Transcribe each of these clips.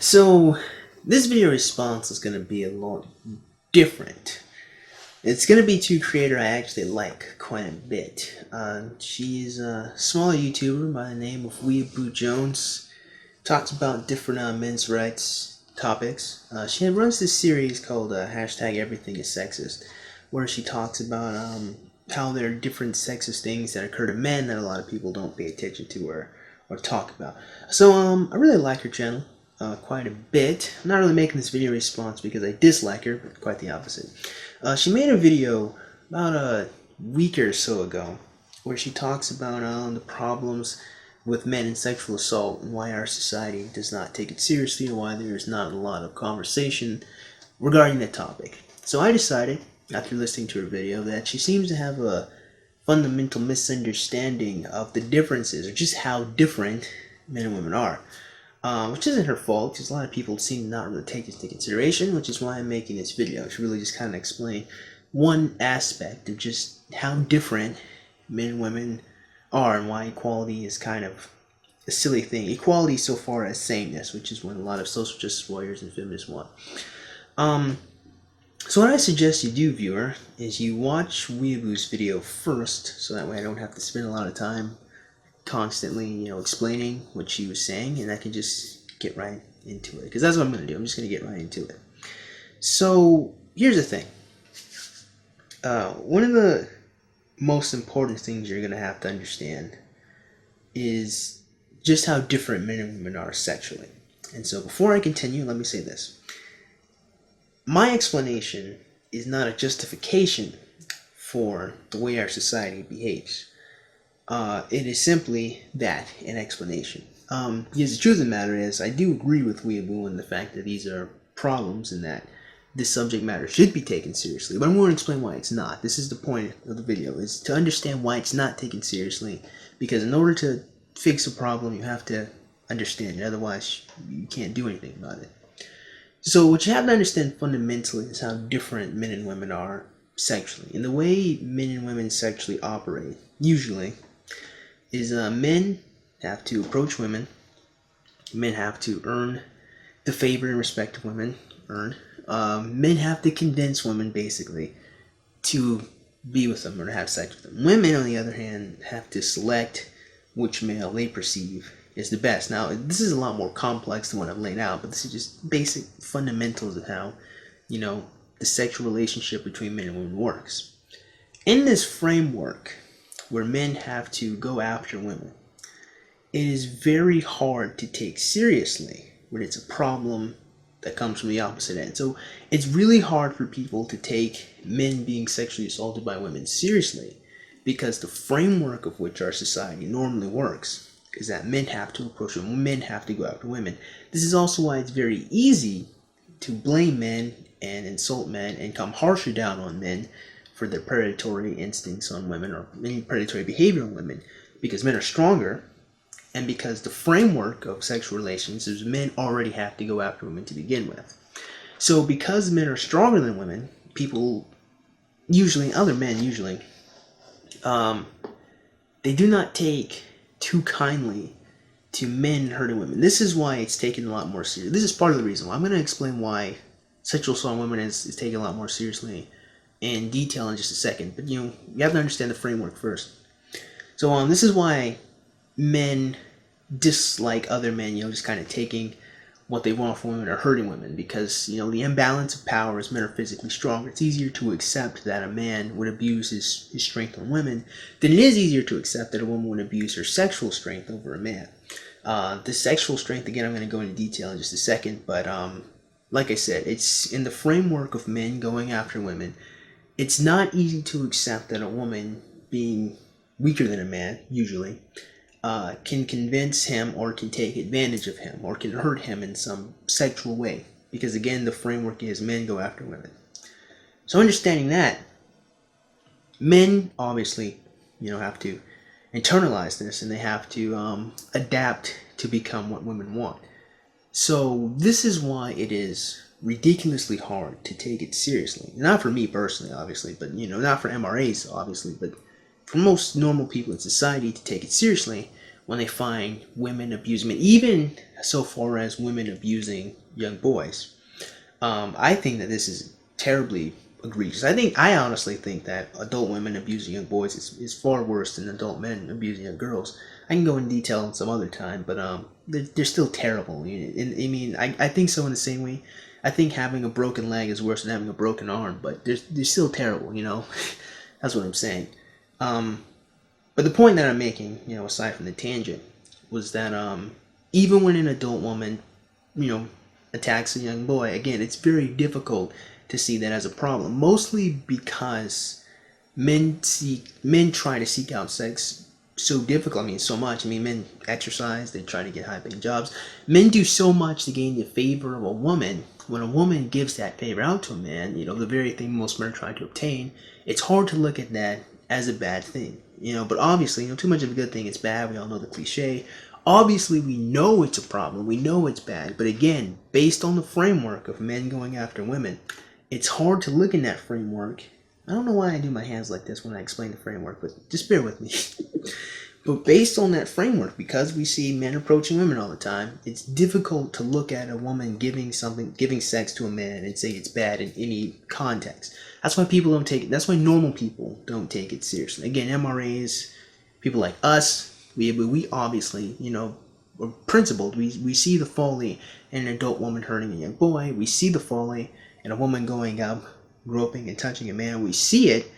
So this video response is going to be a lot different. It's going to be to a creator I actually like quite a bit. She's a smaller YouTuber by the name of Weeaboo Jones. Talks about different men's rights topics. She runs this series called hashtag Everything is Sexist, where she talks about how there are different sexist things that occur to men that a lot of people don't pay attention to or talk about. So I really like her channel quite a bit. I'm not really making this video response because I dislike her, but quite the opposite. She made a video about a week or so ago where she talks about the problems with men and sexual assault and why our society does not take it seriously and why there is not a lot of conversation regarding that topic. So I decided, after listening to her video, that she seems to have a fundamental misunderstanding of the differences, or just how different men and women are. Which isn't her fault, because a lot of people seem to not really take this into consideration, which is why I'm making this video, to really just kind of explain one aspect of just how different men and women are and why equality is kind of a silly thing. Equality so far as sameness, which is what a lot of social justice warriors and feminists want. So what I suggest you do, viewer, is you watch Weeaboo's video first, so that way I don't have to spend a lot of time constantly, explaining what she was saying, and I can just get right into it, because that's what I'm going to do. I'm just going to get right into it. So here's the thing. One of the most important things you're going to have to understand is just how different men and women are sexually. And so before I continue, let me say this. My explanation is not a justification for the way our society behaves. It is simply that, an explanation. Because the truth of the matter is, I do agree with Weeaboo in the fact that these are problems and that this subject matter should be taken seriously, but I'm going to explain why it's not. This is the point of the video, is to understand why it's not taken seriously, because in order to fix a problem, you have to understand it, otherwise you can't do anything about it. So what you have to understand fundamentally is how different men and women are sexually. And the way men and women sexually operate, usually, is men have to approach women, men have to earn the favor and respect of women, men have to convince women, basically, to be with them or to have sex with them. Women, on the other hand, have to select which male they perceive is the best. Now, this is a lot more complex than what I've laid out, but this is just basic fundamentals of how, the sexual relationship between men and women works. In this framework, where men have to go after women, it is very hard to take seriously when it's a problem that comes from the opposite end. So it's really hard for people to take men being sexually assaulted by women seriously, because the framework of which our society normally works is that men have to approach women, men have to go after women. This is also why it's very easy to blame men and insult men and come harsher down on men for their predatory instincts on women or any predatory behavior on women, because men are stronger, and because the framework of sexual relations is men already have to go after women to begin with. So because men are stronger than women, people usually, other men usually, they do not take too kindly to men hurting women. This is why it's taken a lot more seriously. This is part of the reason why. I'm going to explain why sexual assault on women is taken a lot more seriously in detail in just a second. But you have to understand the framework first. So this is why men dislike other men, just kind of taking what they want from women or hurting women, because the imbalance of power as men are physically stronger. It's easier to accept that a man would abuse his strength on women than it is easier to accept that a woman would abuse her sexual strength over a man. The sexual strength, again, I'm going to go into detail in just a second, but like I said, it's in the framework of men going after women. It's not easy to accept that a woman, being weaker than a man, usually, can convince him or can take advantage of him or can hurt him in some sexual way. Because again, the framework is men go after women. So understanding that, men obviously, have to internalize this, and they have to adapt to become what women want. So this is why it is ridiculously hard to take it seriously. Not for me personally, obviously, but not for MRAs, obviously, but for most normal people in society to take it seriously when they find women abusing men, even so far as women abusing young boys. I think that this is terribly egregious. I honestly think that adult women abusing young boys is far worse than adult men abusing young girls. I can go in detail some other time, but they're still terrible. I think so in the same way. I think having a broken leg is worse than having a broken arm, but they're still terrible. That's what I'm saying. But the point that I'm making, aside from the tangent, was that even when an adult woman, attacks a young boy, again, it's very difficult to see that as a problem. Mostly because men try to seek out sex so difficult. So much. Men exercise, they try to get high-paying jobs. Men do so much to gain the favor of a woman. When a woman gives that favor out to a man, the very thing most men are trying to obtain, it's hard to look at that as a bad thing. But obviously, too much of a good thing is bad. We all know the cliche. Obviously, we know it's a problem. We know it's bad. But again, based on the framework of men going after women, it's hard to look in that framework. I don't know why I do my hands like this when I explain the framework, but just bear with me. But based on that framework, because we see men approaching women all the time, it's difficult to look at a woman giving sex to a man and say it's bad in any context. That's why people don't take it. That's why normal people don't take it seriously. Again, MRAs, people like us, we obviously, are principled. We see the folly in an adult woman hurting a young boy. We see the folly in a woman going up, groping and touching a man. We see it.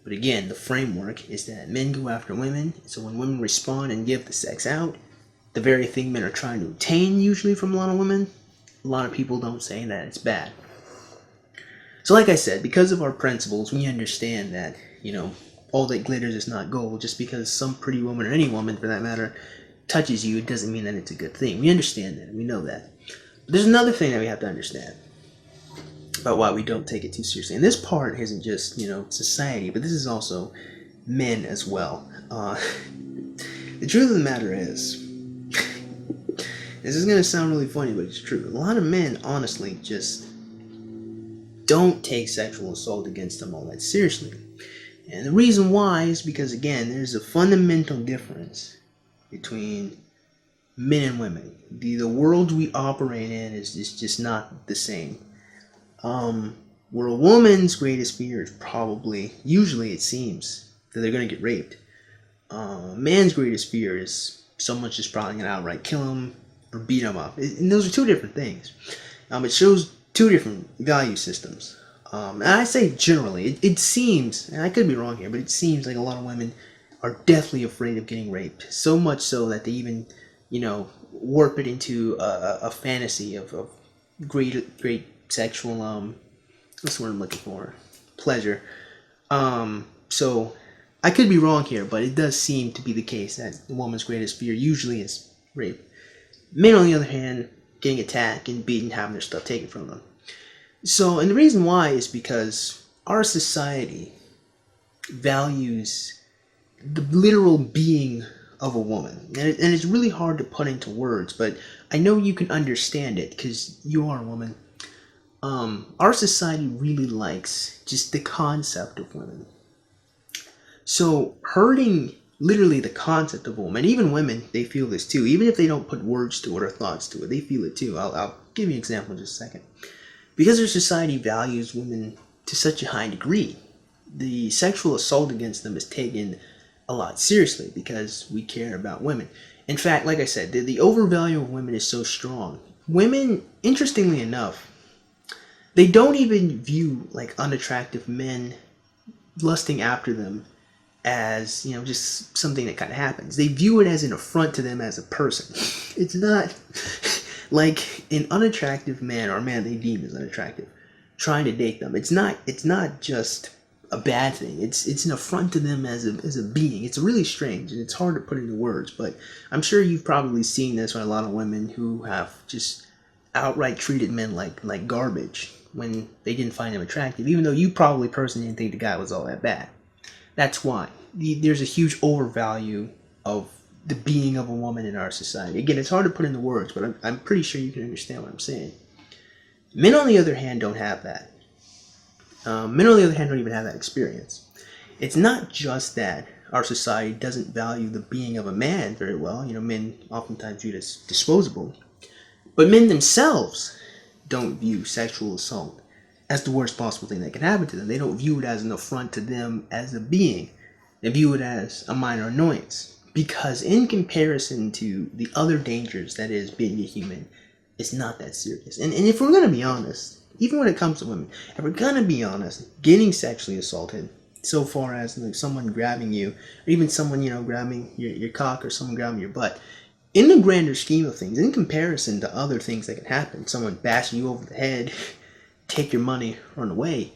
But again, the framework is that men go after women. So when women respond and give the sex out, the very thing men are trying to obtain usually from a lot of women, a lot of people don't say that it's bad. So like I said, because of our principles, we understand that, all that glitters is not gold. Just because some pretty woman, or any woman for that matter, touches you, it doesn't mean that it's a good thing. We understand that. We know that. But there's another thing that we have to understand about why we don't take it too seriously. And this part isn't just, society, but this is also men as well. The truth of the matter is, this is going to sound really funny, but it's true. A lot of men, honestly, just don't take sexual assault against them all that seriously. And the reason why is because, again, there's a fundamental difference between men and women. The world we operate in is just not the same. Where a woman's greatest fear is probably, usually it seems, that they're going to get raped. Man's greatest fear is someone's just probably going to outright kill him or beat him up. And those are two different things. It shows two different value systems. And I say generally, it seems, and I could be wrong here, but it seems like a lot of women are deathly afraid of getting raped. So much so that they even, warp it into a fantasy of great sexual, what's the word I'm looking for? Pleasure. So I could be wrong here, but it does seem to be the case that the woman's greatest fear usually is rape. Men, on the other hand, getting attacked and beaten, having their stuff taken from them. So, and the reason why is because our society values the literal being of a woman. And it's really hard to put into words, but I know you can understand it because you are a woman. Our society really likes just the concept of women. So hurting literally the concept of a woman, even women, they feel this too. Even if they don't put words to it or thoughts to it, they feel it too. I'll give you an example in just a second. Because our society values women to such a high degree, the sexual assault against them is taken a lot seriously because we care about women. In fact, like I said, the overvalue of women is so strong. Women, interestingly enough, they don't even view like unattractive men lusting after them as, just something that kind of happens. They view it as an affront to them as a person. It's not like an unattractive man, or a man they deem as unattractive, trying to date them. It's not just a bad thing. It's an affront to them as a being. It's really strange, and it's hard to put into words, but I'm sure you've probably seen this with a lot of women who have just outright treated men like garbage when they didn't find them attractive, even though you probably personally didn't think the guy was all that bad. That's why. There's a huge overvalue of the being of a woman in our society. Again, it's hard to put into words, but I'm pretty sure you can understand what I'm saying. Men, on the other hand, don't have that. Men, on the other hand, don't even have that experience. It's not just that our society doesn't value the being of a man very well. You know, men oftentimes viewed as disposable. But men themselves don't view sexual assault as the worst possible thing that can happen to them. They don't view it as an affront to them as a being. They view it as a minor annoyance. Because in comparison to the other dangers that is being a human, it's not that serious. And if we're going to be honest, even when it comes to women, if we're going to be honest, getting sexually assaulted, so far as like someone grabbing you, or even someone, you know, grabbing your cock, or someone grabbing your butt, in the grander scheme of things, in comparison to other things that can happen, someone bashing you over the head, take your money, run away,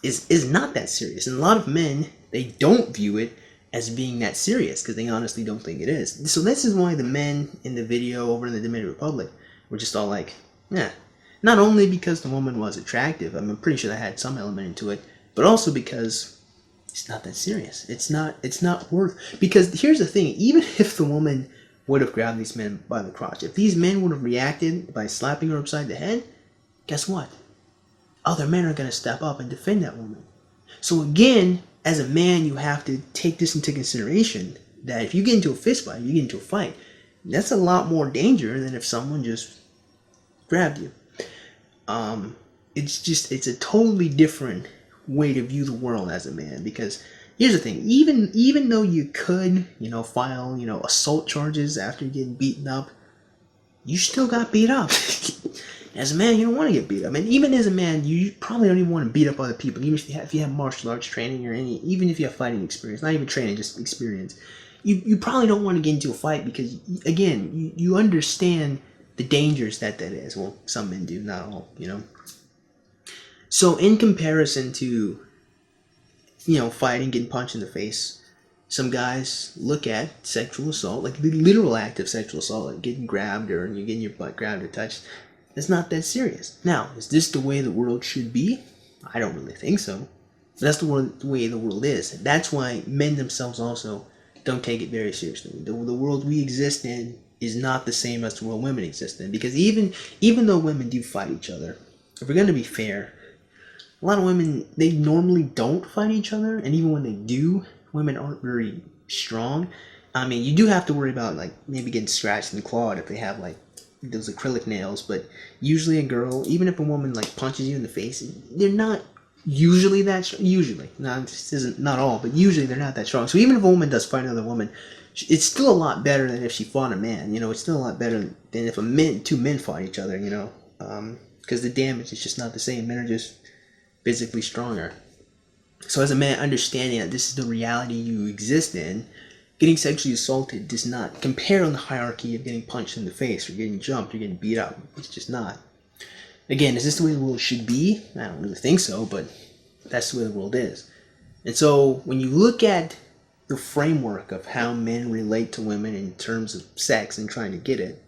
is not that serious. And a lot of men, they don't view it as being that serious because they honestly don't think it is. So this is why the men in the video over in the Dominican Republic were just all like, yeah. Not only because the woman was attractive, I'm pretty sure that had some element into it, but also because it's not that serious. It's not worth. Because here's the thing: even if the woman would have grabbed these men by the crotch, if these men would have reacted by slapping her upside the head, guess what? Other men are going to step up and defend that woman. So again, as a man, you have to take this into consideration, that if you get into a fist fight, you get into a fight, that's a lot more danger than if someone just grabbed you. It's a totally different way to view the world as a man, because here's the thing: even though you could, you know, file, you know, assault charges after getting beaten up, you still got beat up. As a man, you don't want to get beat up. And even as a man, you probably don't even want to beat up other people. Even if you have martial arts training, or even if you have fighting experience, not even training, just experience, you probably don't want to get into a fight because, again, you understand the dangers that is. Well, some men do, not all, you know. So in comparison to, you know, fighting, getting punched in the face, some guys look at sexual assault, like the literal act of sexual assault, like getting grabbed or you getting your butt grabbed or touched. It's not that serious. Now, is this the way the world should be? I don't really think so. But that's the way the world is. That's why men themselves also don't take it very seriously. The world we exist in is not the same as the world women exist in. Because even though women do fight each other, if we're going to be fair, a lot of women, they normally don't fight each other. And even when they do, women aren't very strong. I mean, you do have to worry about, like, maybe getting scratched and clawed if they have, like, those acrylic nails, but usually a girl, even if a woman like punches you in the face, they're not usually that strong. Usually, now this isn't not all, but usually they're not that strong. So even if a woman does fight another woman, it's still a lot better than if she fought a man. You know, it's still a lot better than if two men fought each other. You know, because the damage is just not the same. Men are just physically stronger. So as a man, understanding that this is the reality you exist in, getting sexually assaulted does not compare on the hierarchy of getting punched in the face or getting jumped or getting beat up. It's just not. Again, is this the way the world should be? I don't really think so, but that's the way the world is. And so when you look at the framework of how men relate to women in terms of sex and trying to get it,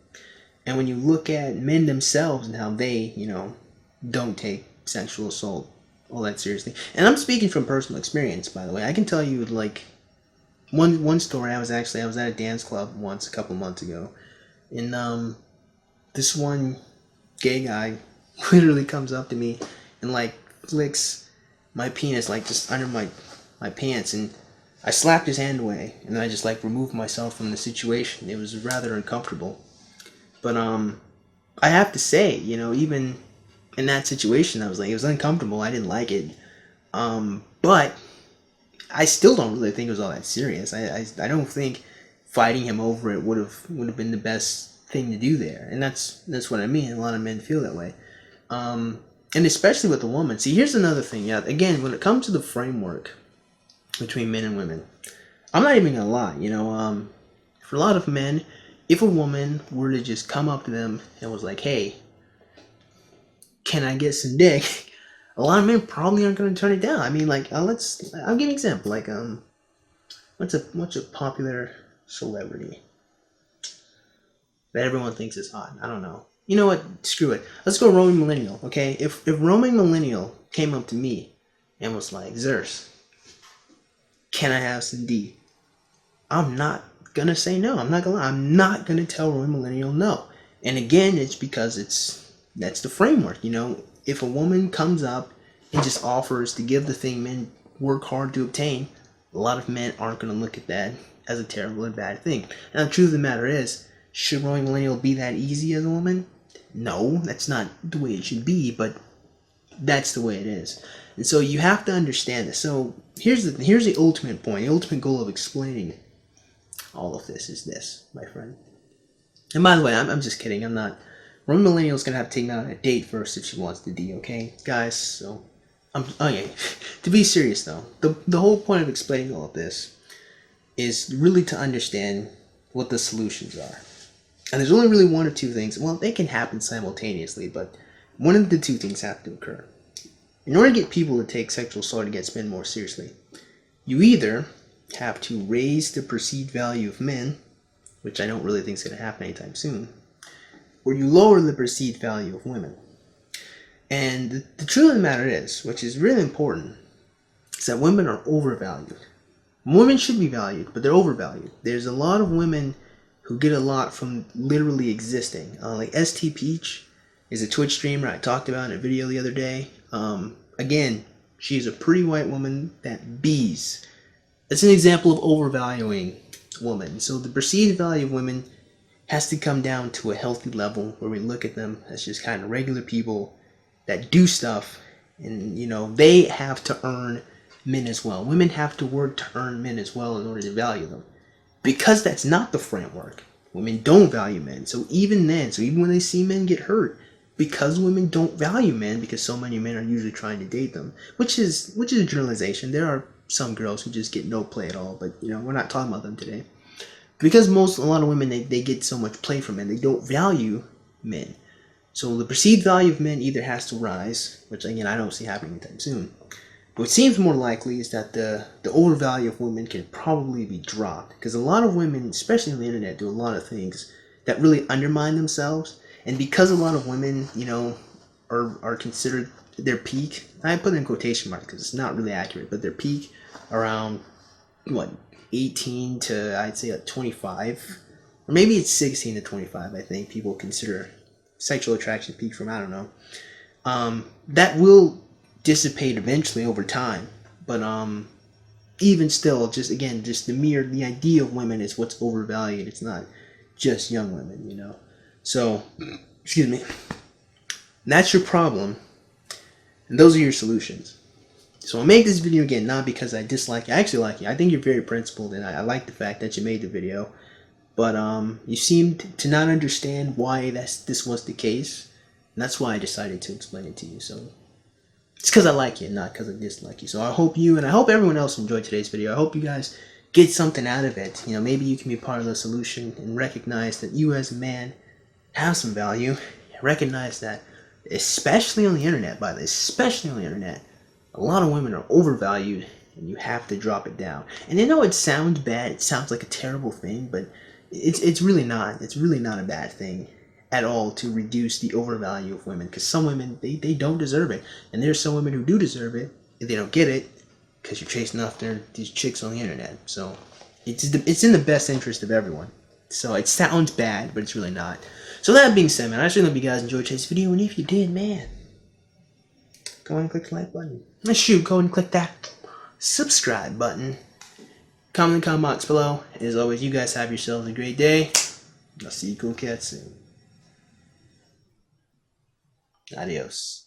and when you look at men themselves and how they, you know, don't take sexual assault all that seriously. And I'm speaking from personal experience, by the way. I can tell you, like, One story, I was at a dance club once a couple months ago, and this one gay guy literally comes up to me and like flicks my penis like just under my pants, and I slapped his hand away, and I just like removed myself from the situation. It was rather uncomfortable, but I have to say, you know, even in that situation, I was like, it was uncomfortable. I didn't like it, but I still don't really think it was all that serious. I don't think fighting him over it would have been the best thing to do there, and that's what I mean. A lot of men feel that way, and especially with a woman. See, here's another thing. Yeah, again, when it comes to the framework between men and women, I'm not even gonna lie. You know, for a lot of men, if a woman were to just come up to them and was like, "Hey, can I get some dick?" A lot of men probably aren't going to turn it down. I mean, like, I'll give you an example. Like, what's a popular celebrity that everyone thinks is hot? I don't know. You know what? Screw it. Let's go Roman Millennial, okay? If Roman Millennial came up to me and was like, "Zers, can I have some D?" I'm not going to say no. I'm not going to lie. I'm not going to tell Roman Millennial no. And again, it's because that's the framework, you know? If a woman comes up and just offers to give the thing men work hard to obtain, A lot of men aren't going to look at that as a terrible and bad thing. Now, the truth of the matter is, should growing millennial be that easy as a woman? No, that's not the way it should be, but that's the way it is. And so you have to understand this. So here's the ultimate point, the ultimate goal of explaining all of this is this, my friend. And by the way, I'm just kidding. I'm not. One millennial is gonna have to take me out on a date first if she wants the D. Okay, guys. So, okay. To be serious though, the whole point of explaining all of this is really to understand what the solutions are. And there's only really one or two things. Well, they can happen simultaneously, but one of the two things have to occur. In order to get people to take sexual assault against men more seriously, you either have to raise the perceived value of men, which I don't really think is going to happen anytime soon, or you lower the perceived value of women. And the truth of the matter is, which is really important, is that women are overvalued. Women should be valued, but they're overvalued. There's a lot of women who get a lot from literally existing. Like ST Peach is a Twitch streamer I talked about in a video the other day. Again, she's a pretty white woman that bees. That's an example of overvaluing women. So the perceived value of women has to come down to a healthy level where we look at them as just kind of regular people that do stuff, and they have to earn men as well. Women have to work to earn men as well in order to value them. Because that's not the framework, women don't value men. So even when they see men get hurt, because women don't value men, because so many men are usually trying to date them, which is a generalization. There are some girls who just get no play at all, but we're not talking about them today. Because a lot of women, they get so much play from men, they don't value men. So the perceived value of men either has to rise, which again I don't see happening anytime soon. What seems more likely is that the overvalue of women can probably be dropped, because a lot of women, especially on the internet, do a lot of things that really undermine themselves. And because a lot of women, are considered their peak, I put in quotation marks because it's not really accurate, but their peak around 18 to I'd say 25, or maybe it's 16 to 25. I think people consider sexual attraction peak from, I don't know. That will dissipate eventually over time, but even still, just the idea of women is what's overvalued. It's not just young women, So, excuse me. That's your problem, and those are your solutions. So I make this video again not because I dislike you. I actually like you. I think you're very principled, and I like the fact that you made the video. But you seemed to not understand why this was the case, and that's why I decided to explain it to you. So it's because I like you, not because I dislike you. So I hope you and I hope everyone else enjoyed today's video. I hope you guys get something out of it. Maybe you can be part of the solution and recognize that you as a man have some value. Recognize that, especially on the internet, by the way, especially on the internet, a lot of women are overvalued, and you have to drop it down. And I know it sounds bad, it sounds like a terrible thing, but it's really not. It's really not a bad thing at all to reduce the overvalue of women, because some women, they don't deserve it. And there's some women who do deserve it, and they don't get it because you're chasing after these chicks on the internet. So it's in the best interest of everyone. So it sounds bad, but it's really not. So that being said, man, I certainly hope you guys enjoyed today's video, and if you did, man, go and click the like button. Go and click that subscribe button. Comment in the comment box below. As always, you guys have yourselves a great day. I'll see you cool cats soon. Adios.